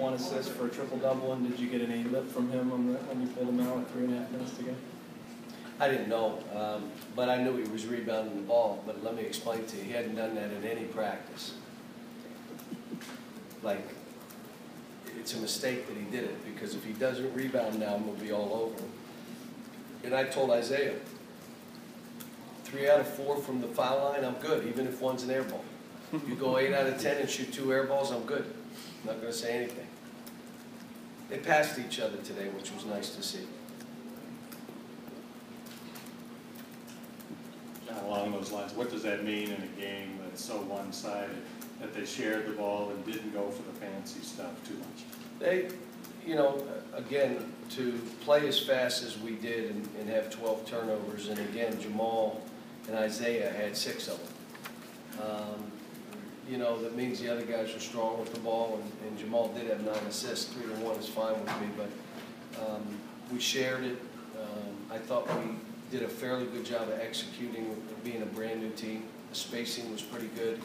1 assist for a triple-double, and did you get any lip from him when you pulled him out with 3.5 minutes to go? I didn't know, but I knew he was rebounding the ball. But let me explain to you, he hadn't done that in any practice. Like, it's a mistake that he did it, because if he doesn't rebound now, I'm going to be all over him. And I told Isaiah, 3 out of 4 from the foul line, I'm good, even if one's an air ball. You go 8 out of 10 and shoot 2 air balls, I'm good. I'm not going to say anything. They passed each other today, which was nice to see. Along those lines, what does that mean in a game that's so one-sided, that they shared the ball and didn't go for the fancy stuff too much? They, you know, again, to play as fast as we did and have 12 turnovers, and again, Jamal and Isaiah had 6 of them. You know, that means the other guys were strong with the ball, and Jamal did have 9 assists. 3-1 is fine with me, but we shared it. I thought we did a fairly good job of executing, being a brand new team. The spacing was pretty good.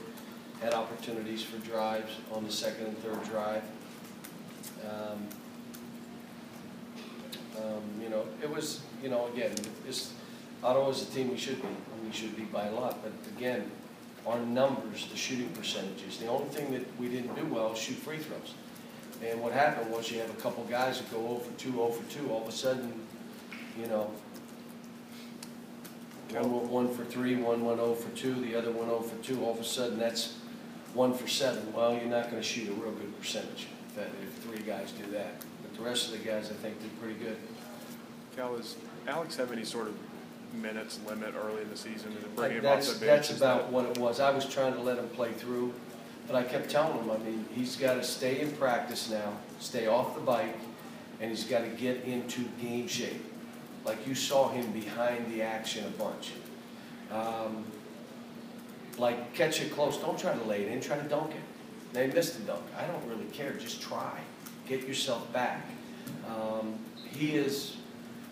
Had opportunities for drives on the 2nd and 3rd drive. You know, it was, you know, again, Ottawa's a team we should be. We should be by a lot, but again, our numbers, the shooting percentages, the only thing that we didn't do well is shoot free throws. And what happened was you have a couple guys that go 0 for 2, 0 for 2, all of a sudden, you know, one for 3, one went 0 for 2, the other one 0 for 2, all of a sudden that's 1 for 7. Well, you're not going to shoot a real good percentage if 3 guys do that. But the rest of the guys, I think, did pretty good. Cal, does Alex have any sort of minutes limit early in the season to bring him off the bench? That's about what it was. I was trying to let him play through, but I kept telling him, I mean, he's got to stay in practice now, stay off the bike, and he's got to get into game shape. Like you saw him behind the action a bunch. Like catch it close, don't try to lay it in, try to dunk it. They missed the dunk. I don't really care, just try. Get yourself back. He is,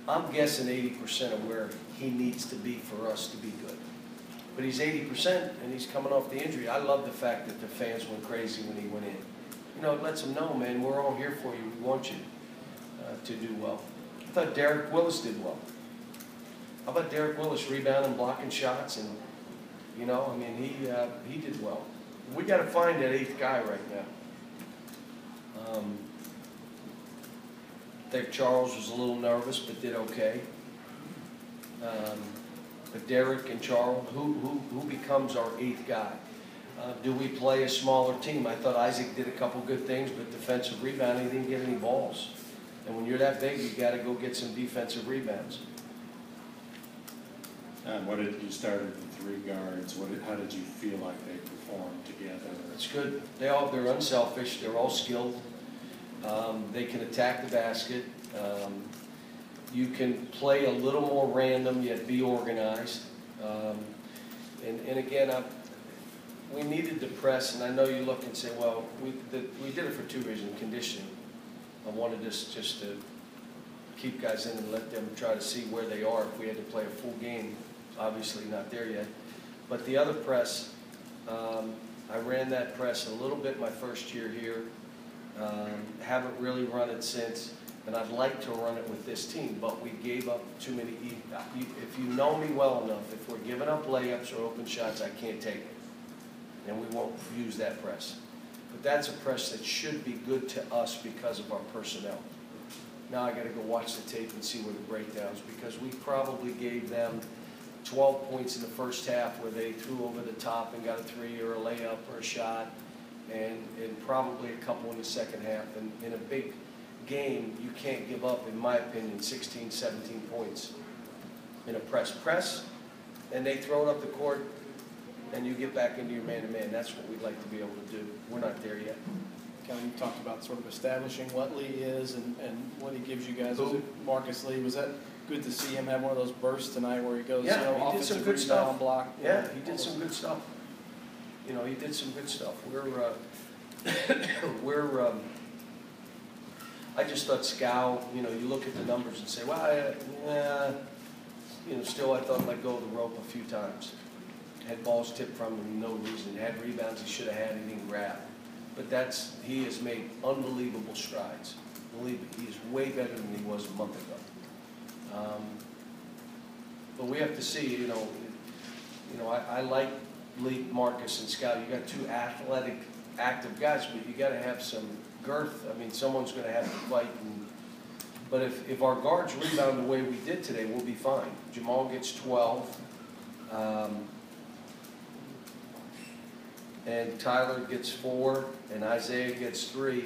I'm guessing 80% of where he needs to be for us to be good. But he's 80% and he's coming off the injury. I love the fact that the fans went crazy when he went in. You know, it lets them know, man, we're all here for you. We want you to do well. I thought Derek Willis did well. How about Derek Willis rebounding, blocking shots, and you know, I mean, he did well. We got to find that 8th guy right now. I think Charles was a little nervous, but did okay. But Derek and Charles, who becomes our 8th guy? Do we play a smaller team? I thought Isaac did a couple good things, but defensive rebounding, he didn't get any balls. And when you're that big, you got to go get some defensive rebounds. And what did you started with 3 guards? How did you feel like they performed together? It's good. They're unselfish. They're all skilled. They can attack the basket. You can play a little more random yet be organized. And again, we needed to press. And I know you look and say, well, we did it for 2 reasons: conditioning. I wanted us just to keep guys in and let them try to see where they are if we had to play a full game. Obviously not there yet. But the other press, I ran that press a little bit my first year here. Haven't really run it since, and I'd like to run it with this team, but we gave up too many. If you know me well enough, if we're giving up layups or open shots, I can't take it. And we won't use that press. But that's a press that should be good to us because of our personnel. Now I got to go watch the tape and see where the breakdowns, because we probably gave them 12 points in the first half where they threw over the top and got a 3 or a layup or a shot, and probably a couple in the second half. And in a big game, you can't give up, in my opinion, 16, 17 points in a press, and they throw it up the court, and you get back into your man-to-man. That's what we'd like to be able to do. We're not there yet. Kelly, you talked about sort of establishing what Lee is and what he gives you guys. Was it Marcus Lee? Was that good to see him have one of those bursts tonight where he goes, yeah, you know, he did some good stuff. Block? Yeah, he did some good stuff. You know, he did some good stuff. I just thought Scow, you know, you look at the numbers and say, well, you know, still I thought let go of the rope a few times. Had balls tipped from him, no reason. Had rebounds he should have had, he didn't grab. But he has made unbelievable strides. Believe me, he is way better than he was a month ago. But we have to see, I like Lee, Marcus, and Scott. You got two athletic, active guys, but you got to have some girth. I mean, someone's going to have to fight. But if our guards rebound the way we did today, we'll be fine. Jamal gets 12. And Tyler gets 4, and Isaiah gets 3.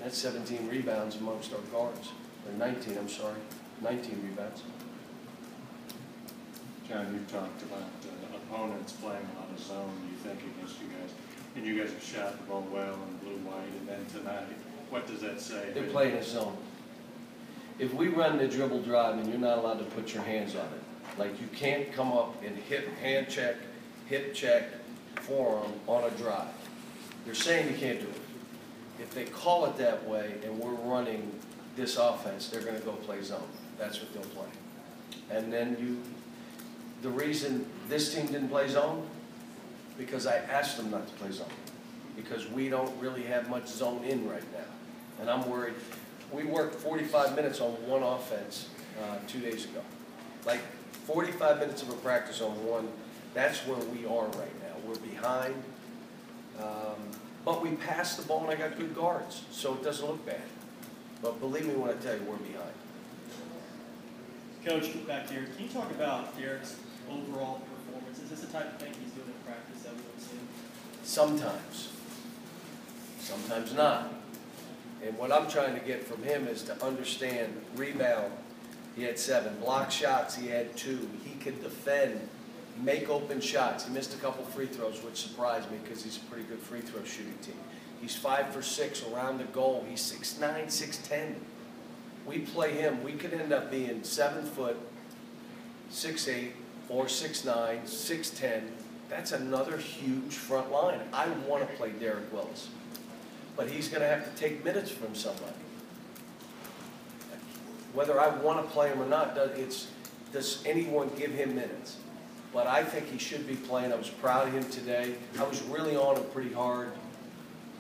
That's 17 rebounds amongst our guards. Or 19, I'm sorry. 19 rebounds. John, you've talked about opponents playing a lot of zone, you think, against you guys. And you guys have shot the ball well and blew white, and then tonight, what does that say? They're playing a zone. If we run the dribble drive and you're not allowed to put your hands on it, like you can't come up and hand check, hip check, forearm on a drive. They're saying you can't do it. If they call it that way and we're running this offense, they're going to go play zone. That's what they'll play. And then the reason this team didn't play zone, because I asked them not to play zone. Because we don't really have much zone in right now. And I'm worried. We worked 45 minutes on one offense 2 days ago. Like 45 minutes of a practice on one, that's where we are right now. We're behind. But we passed the ball and I got good guards, so it doesn't look bad. But believe me when I tell you, we're behind. Coach, back here, can you talk about Derek's overall performance? Is this the type of thing he's doing in practice that we don't see? Sometimes. Sometimes not. And what I'm trying to get from him is to understand rebound. He had 7. Block shots, he had 2. He could defend, make open shots. He missed a couple free throws, which surprised me because he's a pretty good free throw shooting team. He's 5 for 6 around the goal. He's 6'9", 6'10". We play him, we could end up being 7 foot, 6'8", or 6'9", 6'10". That's another huge front line. I want to play Derek Willis. But he's going to have to take minutes from somebody. Whether I want to play him or not, does anyone give him minutes? But I think he should be playing. I was proud of him today. I was really on him pretty hard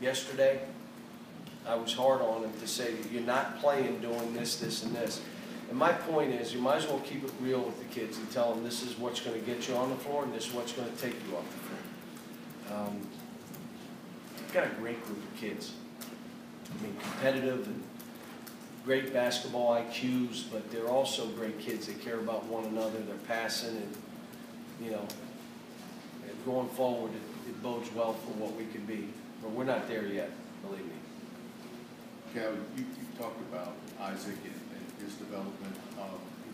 yesterday. I was hard on him to say, you're not playing doing this, this, and this. And my point is, you might as well keep it real with the kids and tell them this is what's going to get you on the floor and this is what's going to take you off the floor. We've got a great group of kids. I mean, competitive and great basketball IQs, but they're also great kids. They care about one another. They're passing, and going forward, it bodes well for what we can be. But we're not there yet, believe me. Kevin, you talked about Isaac and his development.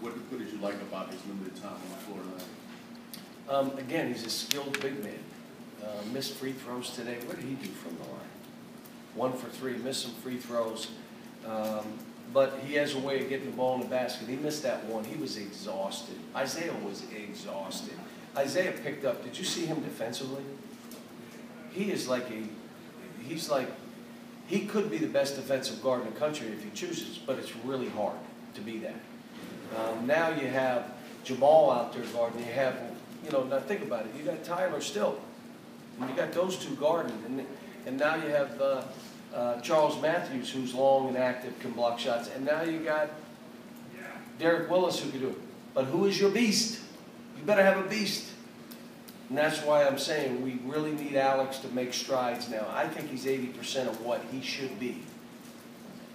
What did you like about his limited time on the floor tonight? Again, he's a skilled big man. Missed free throws today. What did he do from the line? 1 for 3, missed some free throws. But he has a way of getting the ball in the basket. He missed that one. He was exhausted. Isaiah was exhausted. Isaiah picked up. Did you see him defensively? He is like he could be the best defensive guard in the country if he chooses, but it's really hard to be that. Now you have Jamal out there guarding. You have, now think about it. You got Tyler still. And you got those two guarding. And now you have Charles Matthews, who's long and active, can block shots. And now you got Derek Willis, who can do it. But who is your beast? You better have a beast. And that's why I'm saying we really need Alex to make strides now. I think he's 80% of what he should be.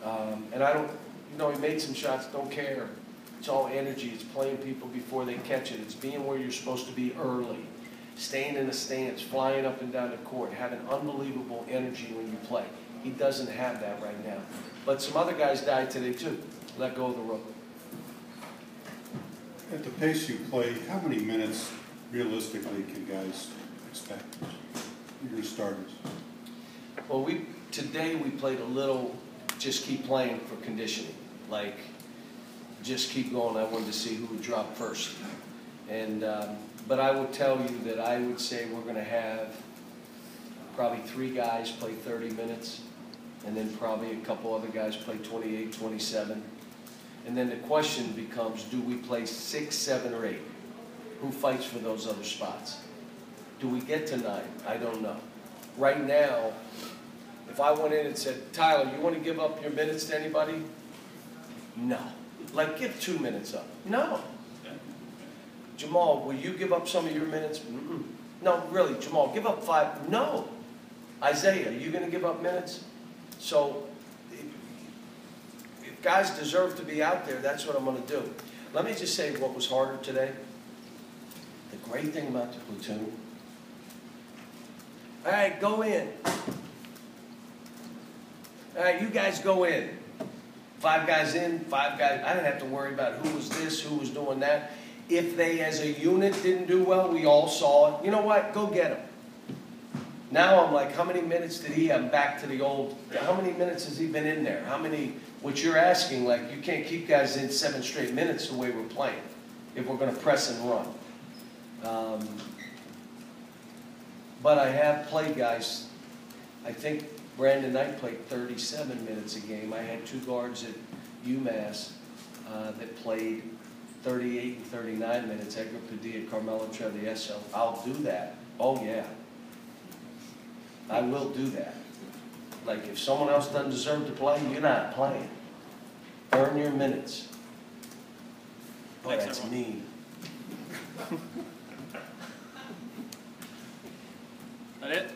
And I don't, he made some shots, don't care. It's all energy. It's playing people before they catch it. It's being where you're supposed to be early. Staying in the stands, flying up and down the court, having unbelievable energy when you play. He doesn't have that right now. But some other guys died today too. Let go of the rope. At the pace you play, how many minutes realistically can guys expect? Your starters. Well, today we played a little just keep playing for conditioning. Like, just keep going. I wanted to see who would drop first. And but I would tell you that I would say we're going to have probably 3 guys play 30 minutes, and then probably a couple other guys play 28, 27. And then the question becomes, do we play 6, 7, or 8? Who fights for those other spots? Do we get to 9? I don't know. Right now, If I went in and said, Tyler, you want to give up your minutes to anybody? No. Like, give 2 minutes up. No. Jamal, will you give up some of your minutes? Mm-mm. No, really, Jamal, give up 5. No. Isaiah, are you going to give up minutes? So, if guys deserve to be out there, that's what I'm going to do. Let me just say what was harder today. The great thing about the platoon, all right, go in. All right, you guys go in. 5 guys in, 5 guys. I didn't have to worry about who was this, who was doing that. If they, as a unit, didn't do well, we all saw it. You know what? Go get them. Now I'm like, how many minutes did he have? Back to the old, how many minutes has he been in there? How many, what you're asking, like, you can't keep guys in 7 straight minutes the way we're playing if we're going to press and run. But I have played guys, I think Brandon Knight played 37 minutes a game. I had 2 guards at UMass that played 38 and 39 minutes, Edgar Padilla, Carmelo Travieso. I'll do that. Oh, yeah. I will do that. Like, if someone else doesn't deserve to play, you're not playing. Earn your minutes. Boy, Thanks, that's everyone. mean. That it?